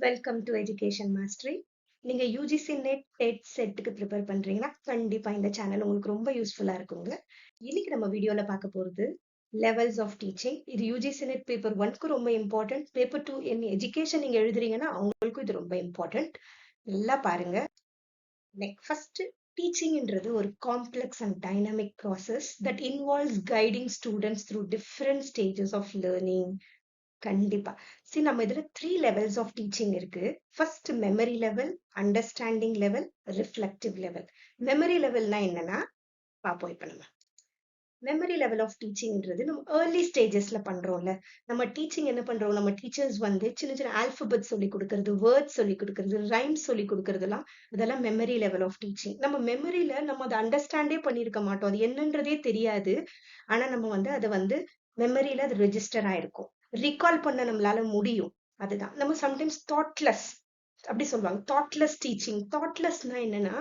Welcome to education mastery. நீங்க UGC net dead செட்டுக்கு prepare பண்றீங்கன்னா கண்டிப்பா இந்த சேனல் உங்களுக்கு ரொம்ப யூஸ்ஃபுல்லா இருக்குங்க. இன்னைக்கு நம்ம வீடியோல பார்க்க போறது லெவல்ஸ் ஆஃப் டீச்சிங். இது யூஜிசி நெட் பேப்பர் 1க்கு ரொம்ப இம்பார்ட்டன்ட். பேப்பர் 2 என்ன எஜுகேஷன் நீங்க எழுதுறீங்கன்னா அவங்களுக்கும் இது ரொம்ப இம்பார்ட்டன்ட். நல்லா பாருங்க. ஃபர்ஸ்ட், டீச்சிங்ன்றது ஒரு complex and dynamic process that involves guiding students through different stages of learning. கண்டிப்பா. நம்ம இதுல 3 லெவல்ஸ் ஆஃப் டீச்சிங் இருக்கு. First memory level, understanding level, reflective level. மெமரி லெவல்னா என்னன்னா பாப்போம் இப்ப நம்ம. மெமரி லெவல் ஆஃப் டீச்சிங்ன்றது நம்ம ஏர்லி ஸ்டேஜஸ்ல பண்றோம்ல. நம்ம டீச்சிங் என்ன பண்றோம், நம்ம டீச்சர்ஸ் வந்து சின்ன சின்ன ஆல்பபெட் சொல்லி கொடுக்கறது, வேர்ட்ஸ் சொல்லி கொடுக்கறது, ரைம்ஸ் சொல்லி கொடுக்கறதுலாம் அதெல்லாம் மெமரி லெவல் ஆஃப் டீச்சிங். நம்ம மெமரியில நம்ம அதை அண்டர்ஸ்டாண்டே பண்ணியிருக்க மாட்டோம், அது என்னன்றதே தெரியாது. ஆனா நம்ம வந்து அதை வந்து மெமரியில அது ரெஜிஸ்டர் ஆயிருக்கும், ரீகால் பண்ண நம்மளால முடியும். அதுதான் நம்ம சம்டைம்ஸ் தாட்லெஸ் அப்படி சொல்லுவாங்க. Thoughtless teaching. தாட்லெஸ்னா என்னன்னா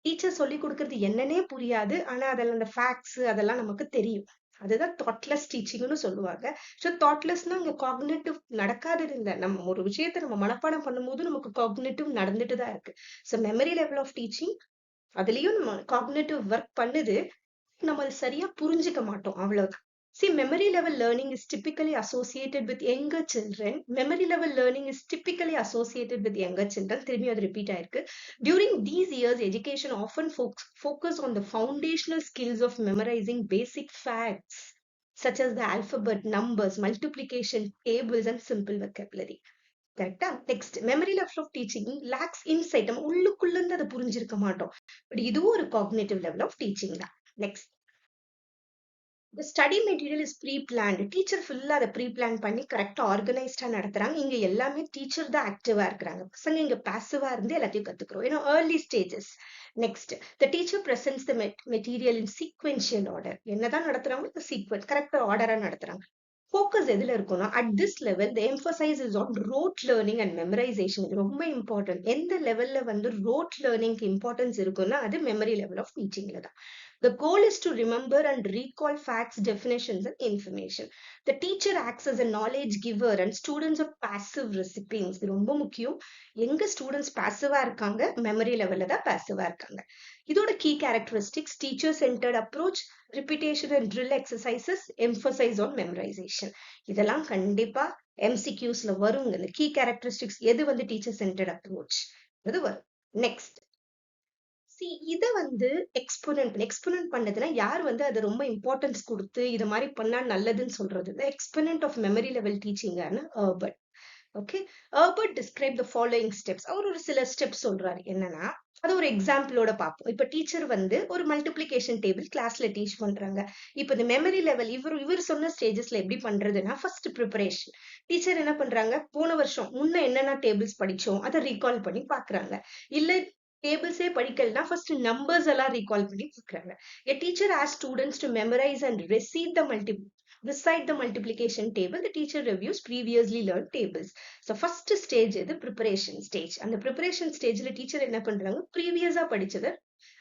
டீச்சர் சொல்லி கொடுக்கறது என்னன்னே புரியாது, ஆனா அதில் அந்த ஃபேக்ட்ஸ் அதெல்லாம் நமக்கு தெரியும். அதுதான் தாட்லெஸ் டீச்சிங்னு சொல்லுவாங்க. ஸோ தாட்லெஸ்னா இங்க காக்னேட்டிவ் நடக்காதது இல்லை. நம்ம ஒரு விஷயத்த நம்ம மனப்பாடம் பண்ணும்போது நமக்கு காக்னேட்டிவ் நடந்துட்டு தான் இருக்கு. So memory level of teaching, அதுலயும் நம்ம காக்னேட்டிவ் ஒர்க் பண்ணுது, நம்ம அது சரியா புரிஞ்சுக்க மாட்டோம், அவ்வளவுதான். See, memory level learning is typically associated with younger children. Memory level learning is typically associated with younger children. திரும்பி அது repeat ஆயிருக்கு. During these years, education often focus on the foundational skills of memorizing basic facts, such as the alphabet, numbers, multiplication, tables, and simple vocabulary. கரெக்டா? Next, memory level of teaching lacks insight. நம்ம உள்ளுக்குள்ள இருந்து அதை புரிஞ்சிருக்க மாட்டோம். But இதுவும் ஒரு cognitive level of teaching தான். Next, the study material is pre-planned. Teacher ஃபுல்லா அதை ப்ரீ-பிளான் பண்ணி கரெக்டா ஆர்கனைஸ்டா நடத்துறாங்க. இங்க எல்லாமே டீச்சர் தான் ஆக்டிவா இருக்கிறாங்க. பசங்க இங்க பாசிவா இருந்து எல்லாத்தையும் கத்துக்கிறோம். ஏன்னா early stages. Next, the teacher presents the material in sequential order. என்னதான் நடத்துறாங்க, இந்த சீக்வன்ஸ் கரெக்டா ஆர்டரா நடத்துறாங்க. ஃபோக்கஸ் எதுல இருக்கும்னா, at this level the emphasise is on road learning and memorisation. இது ரொம்ப இம்பார்ட்டன்ட். எந்த லெவல்ல வந்து ரோட் லேர்னிங்க்கு இம்பார்ட்டன்ஸ் இருக்குன்னா அது மெமரி லெவல் ஆஃப் டீச்சிங்ல தான். The goal is to remember and recall facts, definitions, and information. The teacher acts as a knowledge giver and students are passive recipients. இது ரொம்ப முக்கியம். எங்க ஸ்டூடெண்ட்ஸ் பாசிவா இருக்காங்க, மெமரி லெவல்ல தான் பாசிவா இருக்காங்க. இதோட key characteristics: teacher centred approach, repetition and drill exercises, emphasize on memorization. இதெல்லாம் கண்டிப்பா MCQsல வருங்க. இந்த கீ கேரக்டரிஸ்டிக்ஸ் எது வந்து டீச்சர் சென்டர்ட் அப்ரோச் அது வரும். நெக்ஸ்ட், இத வந்து எக்ஸ்போனன்ட் பண்ணதுன்னா யார் வந்து அது ரொம்ப இம்பார்ட்டன்ஸ் கொடுத்து இது மாதிரி பண்ணா நல்லதுன்னு சொல்றது? Exponent of memory level teaching Herbart. Okay, Herbart describe the following steps. அவர் ஒரு சில ஸ்டெப்ஸ் சொல்றாரு. என்னன்னா, அது ஒரு எக்ஸாம்பிளோட பார்ப்போம். இப்ப டீச்சர் வந்து ஒரு மல்டிப்ளிகேஷன் டேபிள் கிளாஸ்ல டீச் பண்றாங்க. இப்ப இந்த மெமரி லெவல் இவர் சொன்ன ஸ்டேஜஸ்ல எப்படி பண்றதுன்னா, ஃபர்ஸ்ட் ப்ரிப்பரேஷன். டீச்சர் என்ன பண்றாங்க, போன வருஷம் முன்ன என்னென்ன டேபிள்ஸ் படிச்சோம் அதை ரீகால் பண்ணி பாக்குறாங்க. இல்ல டேபிள்ஸே படிக்கலனா ஃபர்ஸ்ட் நம்பர்ஸ் எல்லாம் ரீகால் பண்ணி பாக்குறாங்க. A teacher asks students to memorize and recite the multiplication table. The teacher reviews previously learned tables. So first stage is the preparation stage. And the preparation stage la teacher என்ன பண்றாங்க, ப்ரீவியஸா படிச்சதை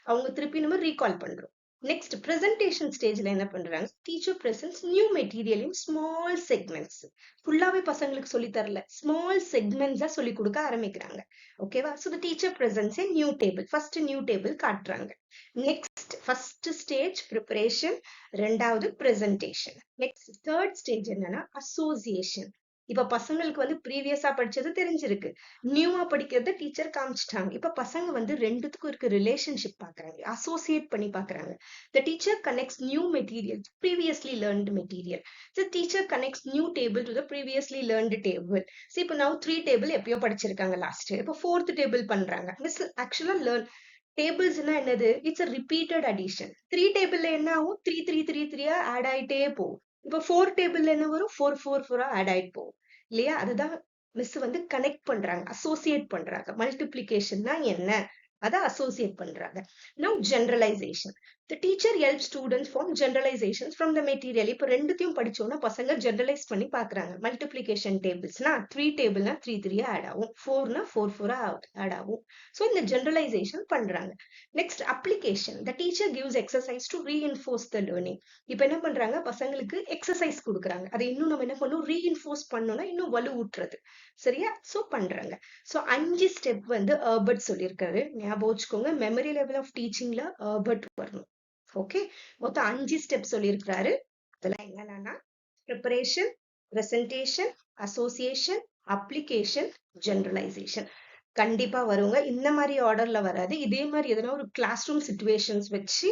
அவங்க திருப்பி நம்ம recall பண்றோம். Next, presentation ஸ்டேஜ்ல என்ன பண்றாங்க, teacher presents new material in small segments. ஃபுல்லாவே பசங்களுக்கு சொல்லி தரல, ஸ்மால் செக்மெண்ட்ஸா சொல்லி கொடுக்க ஆரம்பிக்கிறாங்க. ஓகேவா? So the teacher presents a new table. First new table காட்டுறாங்க. நெக்ஸ்ட், ஃபர்ஸ்ட் ஸ்டேஜ் ப்ரிப்பரேஷன், ரெண்டாவது பிரசன்டேஷன். நெக்ஸ்ட் தேர்ட் ஸ்டேஜ் என்னன்னா அசோசியேஷன். இப்ப பசங்களுக்கு வந்து ப்ரீவியஸா படிச்சது தெரிஞ்சிருக்கு, நியூவா படிக்கிறத டீச்சர் காமிச்சிட்டாங்க. இப்ப பசங்க வந்து ரெண்டுத்துக்கும் இருக்க ரிலேஷன்ஷிப் பாக்குறாங்க, அசோசியேட் பண்ணி பாக்குறாங்க. The teacher connects new material, previously learned material. The teacher connects new table to the previously learned table. See, இப்ப now 3 table எப்பயோ படிச்சிருக்காங்க லாஸ்ட், இப்ப 4th table பண்றாங்க. மிஸ் ஆக்சுவலா டேபிள்ஸ்னா என்னது, இட்ஸ் a repeated addition. 3 டேபிள்ல என்ன ஆகும், 3 3 3 3 ஆட் ஆயிட்டே போகும். இப்ப 4 டேபிள்ல என்ன வரும், 4 4 4 ஆட் ஆயிட்டு போகும் இல்லையா? அதுதான் மிஸ் வந்து கனெக்ட் பண்றாங்க, அசோசியேட் பண்றாங்க. மல்டிப்ளிகேஷன்னா என்ன, அதை அசோசியேட் பண்றாங்க. Now generalisation. The teacher helps students form generalizations from the material. இப்போ ரெண்டுத்தையும் படிச்சோம்னா பசங்க ஜெனரலைஸ் பண்ணி பாக்குறாங்க. மல்டிப்ளிகேஷன் டேபிள்ஸ்னா 3 டேபிள்னா 3 3 ஆட் ஆகும், 4னா 4 4 ஆட் ஆகும். ஸோ இந்த ஜெனரலைசேஷன் பண்றாங்க. Next application. The teacher gives exercise to reinforce the learning. இப்போ என்ன பண்றாங்க, பசங்களுக்கு எக்ஸசைஸ் கொடுக்குறாங்க. அதை இன்னும் நம்ம என்ன பண்ணணும், ரீஇன்ஃபோர்ஸ் பண்ணோம்னா இன்னும் வலுவூட்டுறது. சரியா? ஸோ பண்றாங்க. ஸோ 5 ஸ்டெப் வந்து ஹெர்பர்ட் சொல்லியிருக்காரு. ஞாபகம் வச்சுக்கோங்க, மெமரி லெவல் ஆஃப் டீச்சிங்ல ஹெர்பர்ட் வரணும். ஓகே, மொத்தம் 5 ஸ்டெப் சொல்லியிருக்கிறாரு. அதெல்லாம் என்னன்னா preparation, presentation, association, application, generalisation. கண்டிப்பா வருங்க. இந்த மாதிரி ஆர்டர்ல வராது. இதே மாதிரி எதனா ஒரு கிளாஸ் ரூம் சிச்சுவேஷன்ஸ் வச்சு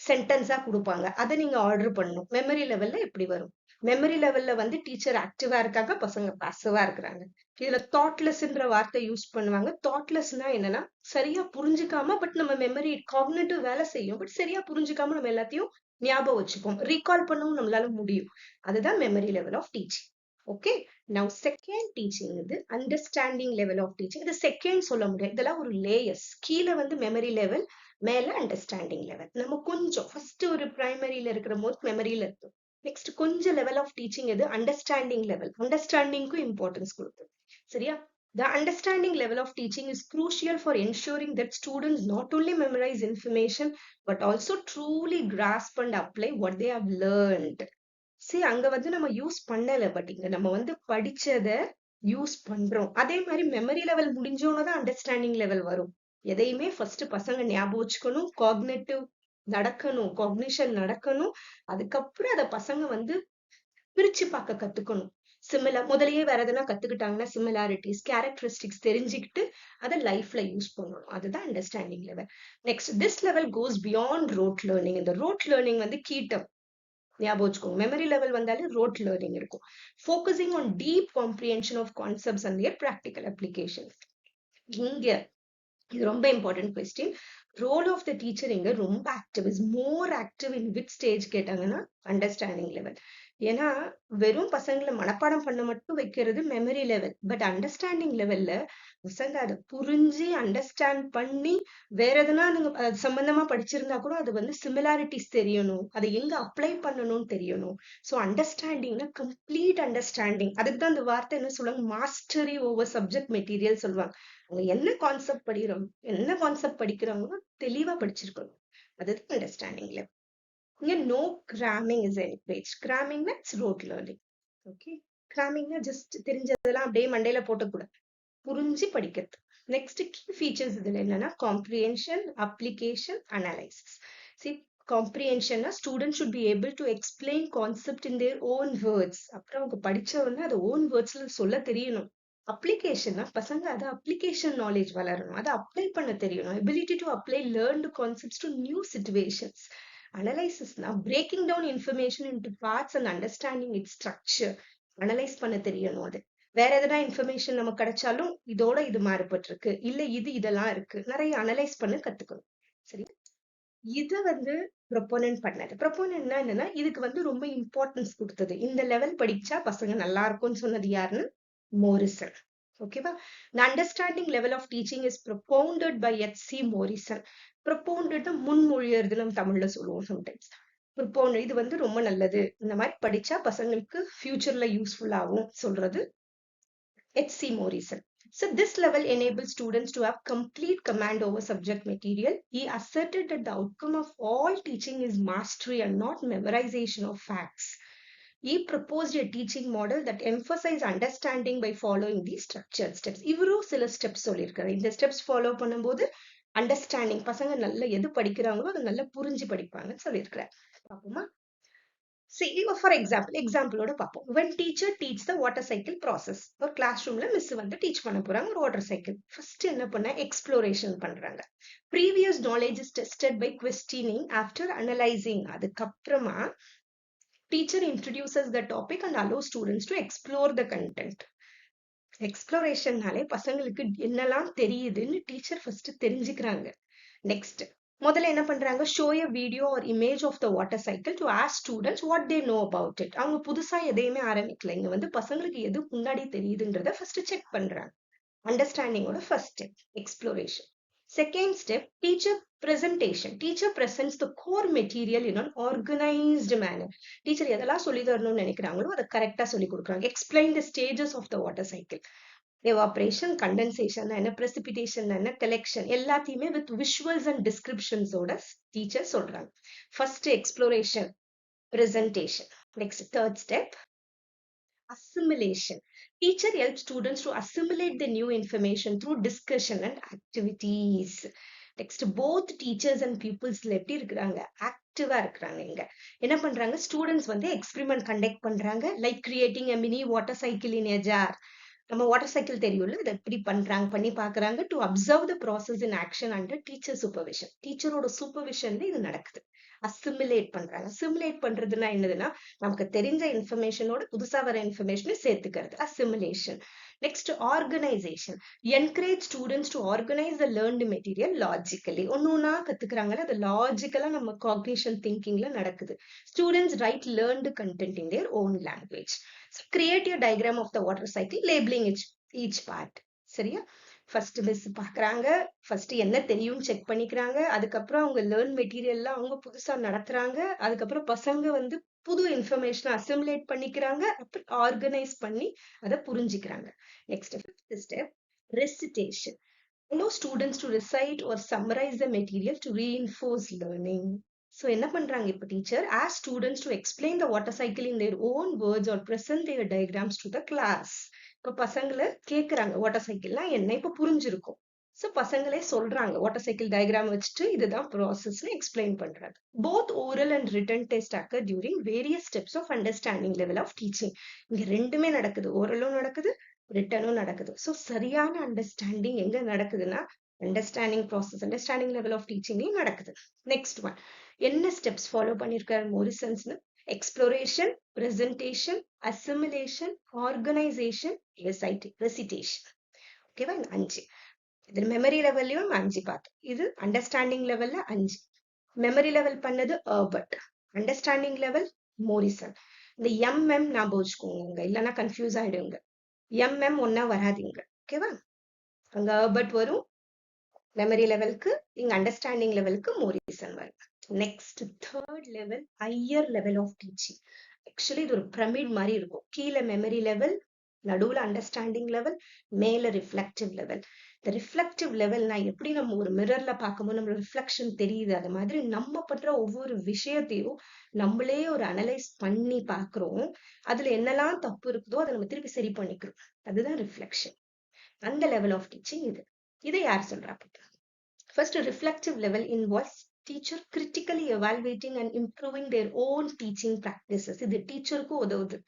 சென்டென்ஸா கொடுப்பாங்க. அதை நீங்க ஆர்டர் பண்ணணும். மெமரி லெவல்ல எப்படி வரும்? மெமரி லெவல்ல வந்து டீச்சர் ஆக்டிவா இருக்காங்க, பசங்க பாசிவா இருக்கிறாங்க. இதுல தாட்லெஸ்ன்ற வார்த்தை யூஸ் பண்ணுவாங்க. தாட்லெஸ்னா என்னன்னா சரியா புரிஞ்சுக்காம, பட் நம்ம மெமரி காக்னிட்டிவ் வேலை செய்யும், பட் சரியா புரிஞ்சுக்காம நம்ம எல்லாத்தையும் ஞாபகம் வச்சுப்போம், ரீகால் பண்ணவும் நம்மளால முடியும். அதுதான் memory level of teaching. Okay, now second teaching இது அண்டர்ஸ்டாண்டிங் லெவல் ஆஃப் டீச்சிங். இது செகண்ட் சொல்ல முடியாது, இதெல்லாம் ஒரு லேயர்ஸ். கீழே வந்து மெமரி லெவல், மேல அண்டர்ஸ்டாண்டிங் லெவல். நம்ம கொஞ்சம் ஃபர்ஸ்ட் ஒரு பிரைமரியில இருக்கிற போது மெமரியில இருக்கும். நெக்ஸ்ட் கொஞ்சம் லெவல் ஆஃப் டீச்சிங் எது, அண்டர்ஸ்டாண்டிங் லெவல். அண்டர்ஸ்டாண்டிங்க்கும் இம்பார்ட்டன்ஸ் கொடுக்கும். சரியா? The understanding level of teaching is crucial for ensuring that students not only memorize information but also truly grasp and apply what they have learned. See, அங்க வந்து நம்ம use பண்ணல, but இங்க நம்ம வந்து படிச்சத use பண்றோம். அதே மாதிரி மெமரி லெவல் முடிஞ்சோன்னு தான் அண்டர்ஸ்டாண்டிங் லெவல் வரும். எதையுமே ஃபர்ஸ்ட் பசங்க ஞாபகம் வச்சுக்கணும், காக்னேட்டிவ் நடக்கணும், காக்னிஷன் நடக்கணும். அதுக்கப்புறம் அதை பசங்க வந்து பிரிச்சு பார்க்க கத்துக்கணும். முதலையே வேற எதுனா கத்துக்கிட்டாங்கன்னா சிமிலாரிட்டிஸ், கேரக்டரிஸ்டிக்ஸ் தெரிஞ்சுக்கிட்டு அதை லைஃப்ல யூஸ் பண்ணணும். அதுதான் understanding level. Next this level goes beyond rote learning. இந்த ரோட் லேர்னிங் வந்து கீட்டம் ஞாபகம் வச்சுக்கோங்க. மெமரி லெவல் வந்தாலே ரோட் லேர்னிங் இருக்கும். Focusing on deep comprehension of concepts and their practical applications. இங்க இது ரொம்ப important question. Role of the teacher இங்க ரொம்ப active, is more active in which stage கேட்டாங்கன்னா அண்டர்ஸ்டாண்டிங் லெவல். ஏன்னா வெறும் பசங்களை மனப்பாடம் பண்ண மட்டும் வைக்கிறது மெமரி லெவல், பட் அண்டர்ஸ்டாண்டிங் லெவல்ல பசங்க அதை புரிஞ்சு அண்டர்ஸ்டாண்ட் பண்ணி வேற எதுனா நீங்க சம்பந்தமா படிச்சிருந்தா கூட அது வந்து சிமிலாரிட்டிஸ் தெரியணும், அதை எங்க அப்ளை பண்ணணும்னு தெரியணும். ஸோ அண்டர்ஸ்டாண்டிங்னா கம்ப்ளீட் அண்டர்ஸ்டாண்டிங். அதுக்கு தான் அந்த வார்த்தை என்ன சொல்லுவாங்க, மாஸ்டரி ஓவர் சப்ஜெக்ட் மெட்டீரியல் சொல்லுவாங்க. அவங்க என்ன கான்செப்ட் படிக்கிறாங்களோ தெளிவா படிச்சிருக்கணும். அதுதான் அண்டர்ஸ்டாண்டிங் லெவல். இங்க நோ கிராமிங் இஸ் என்கரேஜ். கிராமிங்னா இட்ஸ் ரோட் லேர்னிங். ஓகே, கிராமிங்னா ஜஸ்ட் தெரிஞ்சதெல்லாம் அப்படியே மண்டையில போட்டக்கூடாது, புரிஞ்சு படிக்கிறது. நெக்ஸ்ட் கீ ஃபீச்சர்ஸ் இதுல என்னன்னா காம்ப்ரிஹென்ஷன், அப்ளிகேஷன், அனலைசிஸ். சி, காம்ப்ரிஹென்ஷன்னா student should be able to explain concept in their own words. அப்புறம் அவங்க படிச்சவங்க அதை ஓன் வேர்ட்ஸ்ல சொல்ல தெரியணும். அப்ளிகேஷன்னா பசங்க அதை அப்ளிகேஷன் நாலேஜ் வளரணும், அதை அப்ளை பண்ண தெரியணும். Ability to apply learned concepts to new situations. அனலைசிஸ்னா breaking down information into parts and understanding its structure. Analyse பண்ண தெரியணும். அது வேற எதனா இன்ஃபர்மேஷன் நமக்கு கிடைச்சாலும் இதோட இது மாறுபட்டிருக்கு, இல்ல இது இதெல்லாம் இருக்கு, நிறைய அனலைஸ் பண்ண கத்துக்கணும். சரி, இது வந்து ப்ரொபோனன்ட் பண்ணது. ப்ரொபோனன்ட்னா என்னன்னா இதுக்கு வந்து ரொம்ப இம்பார்ட்டன்ஸ் கொடுத்தது. இந்த லெவல் படிச்சா பசங்க நல்லா இருக்கும்னு சொன்னது யாருன்னு, மோரிசன். ஓகேவா? The understanding level of teaching is propounded by H.C. Morrison. propounded முன்மொழியறது நம்ம தமிழ்ல சொல்லுவோம் சம்டைம்ஸ். propound இது வந்து ரொம்ப நல்லது, இந்த மாதிரி படிச்சா பசங்களுக்கு ஃபியூச்சர்ல யூஸ்ஃபுல் ஆகும் சொல்றது H.C. Morrison. So this level enables students to have complete command over subject material. He asserted that the outcome of all teaching is mastery and not memorization of facts. He proposed a teaching model that emphasized understanding by following these structured steps. இவரும் சில steps சொல்லியிருக்காரு. இந்த steps follow பண்ணும்போது understanding, பசங்க நல்லா எது படிக்கிறாங்களோ அதை நல்லா புரிஞ்சு படிப்பாங்கன்னு சொல்லியிருக்கிறார். பாப்போமா? See, for எக்ஸாம்பிளோட பார்ப்போம். When teacher teach the water cycle process, ஒரு கிளாஸ் ரூம்ல மிஸ் வந்து டீச் பண்ண போறாங்க ஒரு வாட்டர் சைக்கிள். ஃபர்ஸ்ட் என்ன பண்ண, எக்ஸ்ப்ளோரேஷன் பண்றாங்க. Previous knowledge is tested by questioning after analysing. அதுக்கப்புறமா teacher introduces the topic and allows students to explore the content. எக்ஸ்ப்ளோரேஷன்னாலே பசங்களுக்கு என்னெல்லாம் தெரியுதுன்னு டீச்சர் ஃபர்ஸ்ட் தெரிஞ்சுக்கிறாங்க. நெக்ஸ்ட் முதல்ல என்ன பண்றாங்க, show a video or image of the water cycle to ask students what they know about it. அவங்க புதுசா எதையுமே ஆரம்பிக்கல, இங்க வந்து பசங்களுக்கு எது முன்னாடி தெரியுதுன்றத ஃபர்ஸ்ட் செக் பண்றாங்க. அண்டர்ஸ்டாண்டிங்கோட first step exploration. Second step, teacher presentation. Teacher presents the core material in an organized manner. Teacher எதெல்லாம் சொல்லி தரணும்னு நினைக்கிறாங்களோ அதை கரெக்டா சொல்லி கொடுக்குறாங்க. Explain the stages of the water cycle. Evaporation, condensation, and precipitation, and collection. எல்லாத்தையுமே with visuals and descriptions ஓட teacher சொல்றாங்க. First, exploration, presentation. Next, third step, assimilation. Teacher helps students to assimilate the new information through discussion and activities. Next, both teachers and pupils எப்படி இருக்கிறாங்க, ஆக்டிவா இருக்கிறாங்க. இங்க என்ன பண்றாங்க, students வந்து எக்ஸ்பெரிமெண்ட் கண்டக்ட் பண்றாங்க, like creating a mini water cycle in a jar. நம்ம water cycle தெரியும்ல, அதை எப்படி பண்றாங்க பண்ணி பாக்குறாங்க. To observe the process in action under teacher supervision. டீச்சரோட சூப்பர்விஷன்ல இது நடக்குது. அசிமுலேட் பண்றாங்க. அசிமுலேட் பண்றதுன்னா என்னதுன்னா, நமக்கு தெரிஞ்ச இன்ஃபர்மேஷனோட புதுசா வர இன்ஃபர்மேஷனை சேர்த்துக்கிறது, assimilation. Next, organisation. Encourage students to organise the learned material logically. ஒன்னொன்னா கத்துக்கிறாங்கல்ல, அது லாஜிக்கலா நம்ம காக்னிஷன் திங்கிங்ல நடக்குது. Students write learned content in their own language. So create your diagram of the water cycle, labeling each part. சரியா? First miss பாக்குறாங்க, first என்ன தெரியும் செக் பண்ணிக்கிறாங்க, அதுக்கப்புறம் அவங்க லேர்ன் மெட்டீரியல்லாம் அவங்க புதுசா நடத்துறாங்க, அதுக்கப்புறம் பசங்க வந்து புது இன்ஃபர்மேஷன் அசிமுலேட் பண்ணிக்கிறாங்க, அப்புறம் ஆர்கனைஸ் பண்ணி அதை புரிஞ்சுக்கிறாங்க. Next, fifth step, recitation. Allow students to recite or summarize the material to reinforce learning. So என்ன பண்றாங்க இப்ப teacher, ask students to explain the water cycle in their own words or present their diagrams to the class. இப்ப பசங்களை கேக்குறாங்க water சைக்கிள்னா என்ன, இப்ப புரிஞ்சிருக்கும். So பசங்களே சொல்றாங்க, வாட்டர் சைக்கிள் டயக்ராம் வச்சுட்டு இதுதான் ப்ராசஸ்னு எக்ஸ்பிளைன் பண்றாங்க. Both oral and written test occur during various steps of understanding level of teaching. இங்க ரெண்டுமே நடக்குது, ஓரலும் நடக்குது, ரிட்டனும் நடக்குது. சோ சரியான அண்டர்ஸ்டாண்டிங் எங்க நடக்குதுன்னா, understanding process, understanding level of டீச்சிங்லயும் நடக்குது. நெக்ஸ்ட் ஒன், என்ன ஸ்டெப்ஸ் ஃபாலோ பண்ணிருக்காரு மோரிசன்ஸ்னு, exploration, presentation, assimilation, organisation, recitation. ஓகேவா? 5. இது மெமரி லெவல்லையும் 5 பார்த்தோம். இது அண்டர்ஸ்டாண்டிங் லெவல்ல 5. மெமரி லெவல் பண்ணது ஹெர்பர்ட், அண்டர்ஸ்டாண்டிங் லெவல் மோரிசன். இந்த எம்எம் ஞாபகம் வச்சுக்கோங்க, இல்லைன்னா கன்ஃபியூஸ் ஆயிடுங்க. எம்எம் ஒன்னா வராதிங்க. ஓகேவா? அங்க ஹெர்பர்ட் வரும் மெமரி லெவலுக்கு, இங்க அண்டர்ஸ்டாண்டிங் லெவலுக்கு மோரிசன் வரும். Next, third level, higher level of teaching. Actually இது ஒரு பிரமிட் மாதிரி இருக்கும். கீழே மெமரி லெவல், நடுவுல அண்டர்ஸ்டாண்டிங் லெவல், மேல ரிஃப்ளெக்டிவ் லெவல். இந்த ரிஃப்ளெக்டிவ் லெவல்னா எப்படி நம்ம ஒரு மிரர்ல பார்க்கும்போது நம்மளோட ரிஃப்ளெக்ஷன் தெரியுது, அது மாதிரி நம்ம பண்ற ஒவ்வொரு விஷயத்தையும் நம்மளே ஒரு அனலைஸ் பண்ணி பாக்குறோம். அதுல என்னெல்லாம் தப்பு இருக்குதோ அதை நம்ம திருப்பி சரி பண்ணிக்கிறோம். அதுதான் ரிஃப்ளெக்ஷன். அந்த லெவல் ஆஃப் டீச்சிங் இது. இதை யார் சொல்றா? First, reflective level involves teacher critically evaluating and improving their own teaching practices. இது டீச்சருக்கு உதவுது.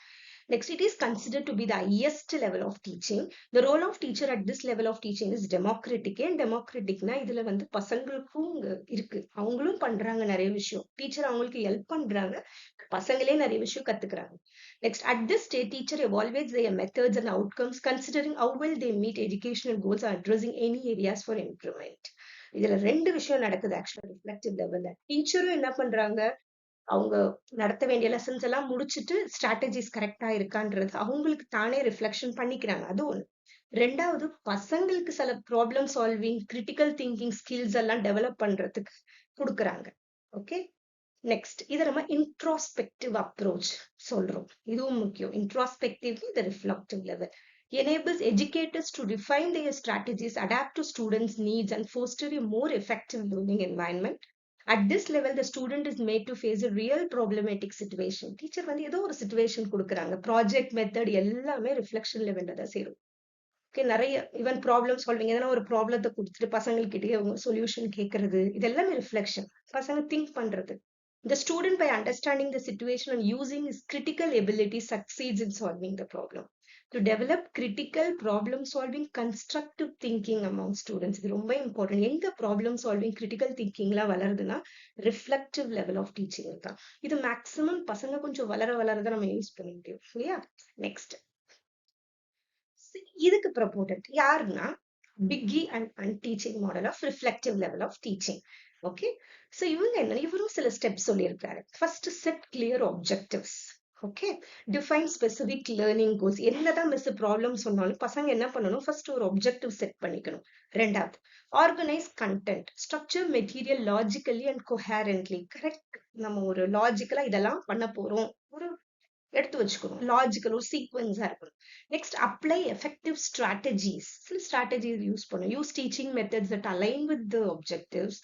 Next, it is considered to be the highest level of teaching. The role of teacher at this level of teaching is democratic. And democratic na இதுல வந்து பசங்களுக்கும் இருக்கு, அவங்களும் பண்றாங்க நிறைய விஷயம். டீச்சர் அவங்களுக்கு ஹெல்ப் பண்றாங்க, பசங்களே நிறைய விஷயம் கத்துக்கிறாங்க. Next, at this stage, teacher evaluates their methods and outcomes, considering how well they meet educational goals or addressing any areas for improvement. இதுல 2 விஷயம் நடக்குது ஆக்சுவலா ரிஃப்ளெக்டிவ் லெவல்ல. டீச்சரும் என்ன பண்றாங்க, அவங்க நடத்த வேண்டிய லெசன்ஸ் எல்லாம் முடிச்சுட்டு ஸ்ட்ராட்டஜிஸ் கரெக்டா இருக்கான்றது அவங்களுக்கு தானே ரிஃப்ளெக்ஷன் பண்ணிக்கிறாங்க. அது ஒண்ணு. 2வது, பசங்களுக்கு சில problem solving, critical thinking skills எல்லாம் டெவலப் பண்றதுக்கு கொடுக்குறாங்க. ஓகே. நெக்ஸ்ட், இதை நம்ம இன்ட்ரோஸ்பெக்டிவ் அப்ரோச் சொல்றோம். இதுவும் முக்கியம். Introspective the reflective level enables educators to refine their strategies, adapt to students' needs, and foster a more effective learning environment. At this level, the student is made to face a real problematic situation. Teacher வந்து ஏதோ ஒரு situation கொடுக்குறாங்க, project method எல்லாமே reflection லெவல்ல தான் சேரும். Okay, நிறைய even problem solving, எதனா ஒரு ப்ராப்ளத்தை கொடுத்துட்டு பசங்கள்கிட்டயே அவங்க சொல்யூஷன் கேட்கறது, இது எல்லாமே ரிஃப்ளெக்ஷன். பசங்க திங்க் பண்றது. The student, by understanding the situation and using his critical ability, succeeds in solving the problem. To develop critical problem solving, constructive thinking among students. இது ரொம்ப இம்பார்ட்டன்ட். எங்க ப்ராப்ளம் சால்விங், கிரிட்டிக்கல் திங்கிங்லாம் வளருதுன்னா reflective level of teaching தான். இது maximum பசங்க கொஞ்சம் வளரதான் நம்ம யூஸ் பண்ண முடியும் இல்லையா? நெக்ஸ்ட், இதுக்கு ப்ரொபோட்டட் யாருன்னா Bigge and teaching model of reflective level of teaching. Okay. So இவங்க என்ன, இவரும் சில ஸ்டெப்ஸ் சொல்லியிருக்காரு. First, set clear objectives. Okay. Define specific learning goals. என்னதான் மிஸ் ப்ராப்ளம் சொன்னாலும் பசங்க என்ன பண்ணணும்? ஃபர்ஸ்ட் ஒரு ஆப்ஜெக்டிவ் செட் பண்ணிக்கணும். 2வது organise content. Structure material logically and coherently. Correct. நம்ம ஒரு லாஜிக்கலா இதெல்லாம் பண்ண போறோம். ஒரு எடுத்து வச்சுக்கணும். லாஜிக்கல் ஒரு சீக்வென்ஸா இருக்கணும். Next apply effective strategies. சில ஸ்ட்ராட்டஜிஸ் யூஸ் பண்ணணும். Use teaching methods that align with the objectives.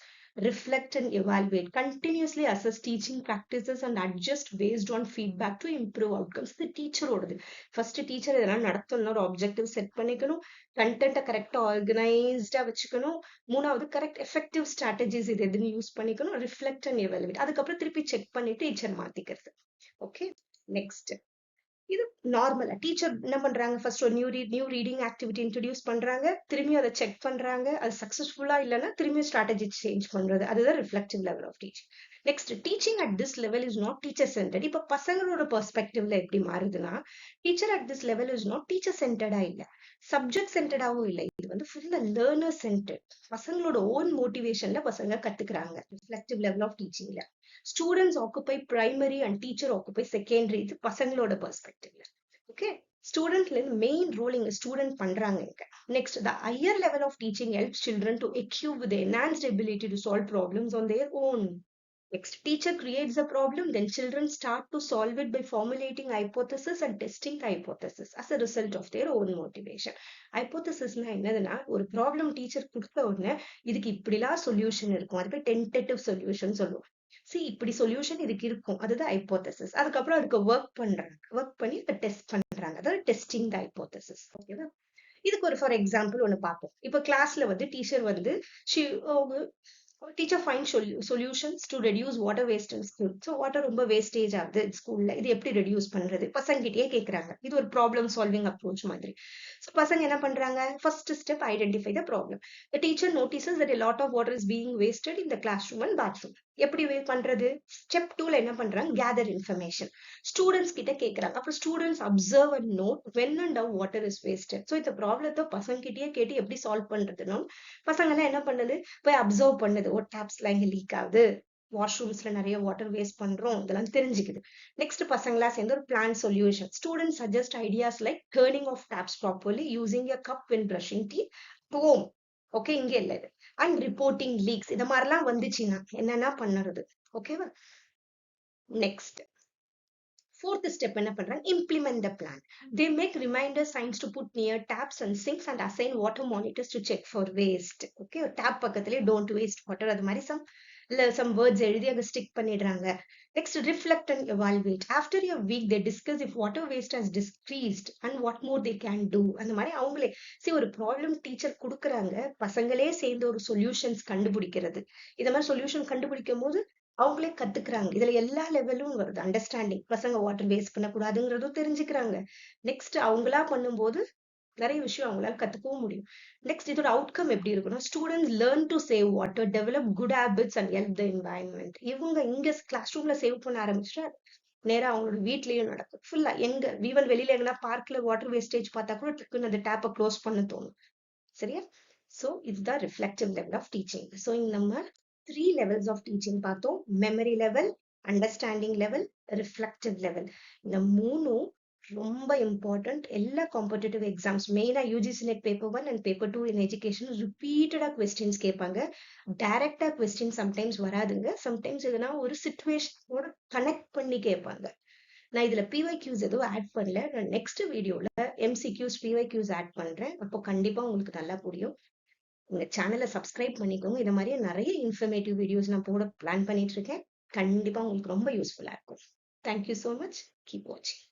Reflect and evaluate. Continuously assess teaching practices and adjust based on feedback to improve outcomes. The teacher ஓடது. First teacher இதெல்லாம் நடத்தணும். ஒரு objective set பண்ணிக்கணும். கண்டென்ட்டை கரெக்டா ஆர்கனைஸ்டா வச்சுக்கணும். 3வது கரெக்ட் எஃபெக்டிவ் ஸ்ட்ராட்டஜிஸ் இது எதுன்னு யூஸ் பண்ணிக்கணும். Reflect and evaluate. அதுக்கப்புறம் திருப்பி செக் பண்ணிட்டு டீச்சர் மாத்திக்கிறது. ஓகே. நெக்ஸ்ட் இது நார்மலா டீச்சர் என்ன பண்றாங்க? ஃபர்ஸ்ட் ஒரு நியூ ரீடிங் ஆக்டிவிட்டி இன்ட்ரடியூஸ் பண்றாங்க. திரும்பி அதை செக் பண்றாங்க. அது சக்சஸ்ஃபுல்லா இல்லைன்னா திரும்பி ஸ்ட்ராட்டஜி சேஞ்ச் பண்றது. அதுதான் reflective level of teaching. Next teaching at this level is not teacher centred. இப்ப பசங்களோட பெர்ஸ்பெக்டிவ்ல எப்படி மாறுதுன்னா, teacher at this level is not teacher சென்டர்டா இல்ல, சப்ஜெக்ட் சென்டர்டாவும் இல்லை. இது வந்து ஃபுல்லா லேர்னர் சென்டர். பசங்களோட ஓன் மோட்டிவேஷன்ல பசங்க கத்துக்கிறாங்க. ரிஃப்ளெக்டிவ் லெவல் ஆஃப் டீச்சிங்ல students occupy primary and teacher occupy secondary. இது பசங்களோட பெர்ஸ்பெக்டிவ்ல. ஓகே. ஸ்டூடெண்ட்ல இருந்து மெயின் ரோல் இங்க ஸ்டூடெண்ட் பண்றாங்க இங்க. Next the higher level of teaching helps children to equip with enhanced ability to solve problems on their own. Next, teacher creates a problem, then children start to solve it by formulating hypothesis and testing the hypothesis as a result of their own motivation. Hypothesis என்னதுன்னா, ஒரு problem teacher கொடுத்த உடனே இதுக்கு இப்படிலாம் solution இருக்கும். அது போய் tentative solution சொல்லுவோம். இப்படி சொல்யூஷன் இதுக்கு இருக்கும். அதுதான் ஹைபோதசிஸ். அதுக்கப்புறம் அதுக்கு ஒர்க் பண்றாங்க. ஒர்க் பண்ணி அதை டெஸ்ட் பண்றாங்க. அதாவது டெஸ்டிங் த ஹைபோதசிஸ். ஓகேவா? இதுக்கு ஒரு ஃபார் எக்ஸாம்பிள் ஒண்ணு பார்ப்போம். இப்ப கிளாஸ்ல வந்து டீச்சர் வந்து teacher find solutions to reduce water waste in school. So water ரொம்ப வேஸ்டேஜ் ஆகுது ஸ்கூல்ல. இது எப்படி ரெடியூஸ் பண்றது? பசங்கிட்டயே கேட்கறாங்க. இது ஒரு ப்ராப்ளம் சால்விங் அப்ரோச் மாதிரி. ஸோ பசங்க என்ன பண்றாங்க? First step identify the problem. The teacher notices that a lot of water is being wasted in the classroom and bathroom. எப்படி பண்றது? ஸ்டெப் 2ல என்ன பண்றாங்க? Gather information. ஸ்டூடெண்ட்ஸ் கிட்ட கேட்கறாங்க. அப்புறம் students observe and note when and how water is wasted. So இந்த ப்ராப்ளத்தை பசங்க கிட்டயே கேட்டு எப்படி சால்வ் பண்றதுன்னா, பசங்க எல்லாம் என்ன பண்ணுது? போய் அப்சர்வ் பண்ணுது. ஒரு டேப்ஸ்ல இங்க லீக் ஆகுது, வாஷ்ரூம்ஸ்ல நிறைய வாட்டர் வேஸ்ட் பண்றோம், இதெல்லாம் தெரிஞ்சுக்குது. நெக்ஸ்ட் பசங்களா சேர்ந்து ஒரு plan solution. Student suggest ideas like turning off taps properly, using a cup when brushing teeth at home. Okay, இங்க இல்ல இது. And reporting leaks. இந்த மாதிரிலாம் வந்துச்சுன்னா என்னென்ன பண்ணுறது? ஓகேவா? நெக்ஸ்ட் 4th step என்ன பண்றாங்க? implement the plan. They make reminder signs to put near taps and sinks and assign water monitors to check for waste. Okay, tap பக்கத்திலே don't waste water. அது மாதிரி some words எழுதி அங்க stick பண்ணிடுறாங்க. Next, reflect and evaluate. After a week, they discuss if water waste has decreased and what more they can do. அந்த மாதிரி அவங்களே ஒரு ப்ராப்ளம் டீச்சர் கொடுக்குறாங்க. பசங்களே சேர்ந்து ஒரு சொல்யூஷன்ஸ் கண்டுபிடிக்கிறது. இந்த மாதிரி சொல்யூஷன் கண்டுபிடிக்கும் போது அவங்களே கத்துக்கிறாங்க. இதுல எல்லா லெவலும் வருது. அண்டர்ஸ்டாண்டிங். பசங்க வாட்டர் வேஸ்ட் பண்ணக்கூடாதுங்கிறதும் தெரிஞ்சுக்கிறாங்க. நெக்ஸ்ட் அவங்களா பண்ணும்போது நிறைய விஷயம் அவங்களால கத்துக்கவும் முடியும். நெக்ஸ்ட் இதோட அவுட்கம் எப்படி இருக்குன்னா, students learn to save water, develop good habits and help the environment. இவங்க இங்க கிளாஸ் ரூம்ல சேவ் பண்ண ஆரம்பிச்சுட்டா நேரா அவங்களோட வீட்லயும் நடக்கும். ஃபுல்லா எங்க ஈவன் வெளியில எங்கன்னா பார்க்ல வாட்டர் வேஸ்டேஜ் பார்த்தா கூட டக்குன்னு அந்த டேப்பை க்ளோஸ் பண்ண தோணும். சரியா? சோ இதுதான் reflective level of teaching. So நம்ம 3 levels of teaching பார்த்தோம். Memory level, understanding level, reflective level. இந்த 3ம் ரொம்ப இம்பார்ட்டன்ட். எல்லா காம்படிட்டிவ் எக்ஸாம்ஸ், மெயினா UGC NET paper 1 and paper 2 in education ரிப்பீட்டடா கொஸ்டின்ஸ் கேட்பாங்க. டைரக்டா கொஸ்டின் சம்டைம்ஸ் வராதுங்க. சம்டைம்ஸ் எதுனா ஒரு சிச்சுவேஷனோட கனெக்ட் பண்ணி கேட்பாங்க. நான் இதுல பிஒய்க்யூஸ் எதுவும் ஆட் பண்ணல. நான் நெக்ஸ்ட் வீடியோல எம்சிக்யூஸ் பிஒய்க்யூஸ் ஆட் பண்றேன். அப்போ கண்டிப்பா உங்களுக்கு நல்லா புரியும். உங்க சேனலை சப்ஸ்கிரைப் பண்ணிக்கோங்க. இது மாதிரியே நிறைய இன்ஃபர்மேட்டிவ் வீடியோஸ் நான் போட பிளான் பண்ணிட்டு இருக்கேன். கண்டிப்பா உங்களுக்கு ரொம்ப யூஸ்ஃபுல்லா இருக்கும். Thank you so much. கீப் வாட்சிங்.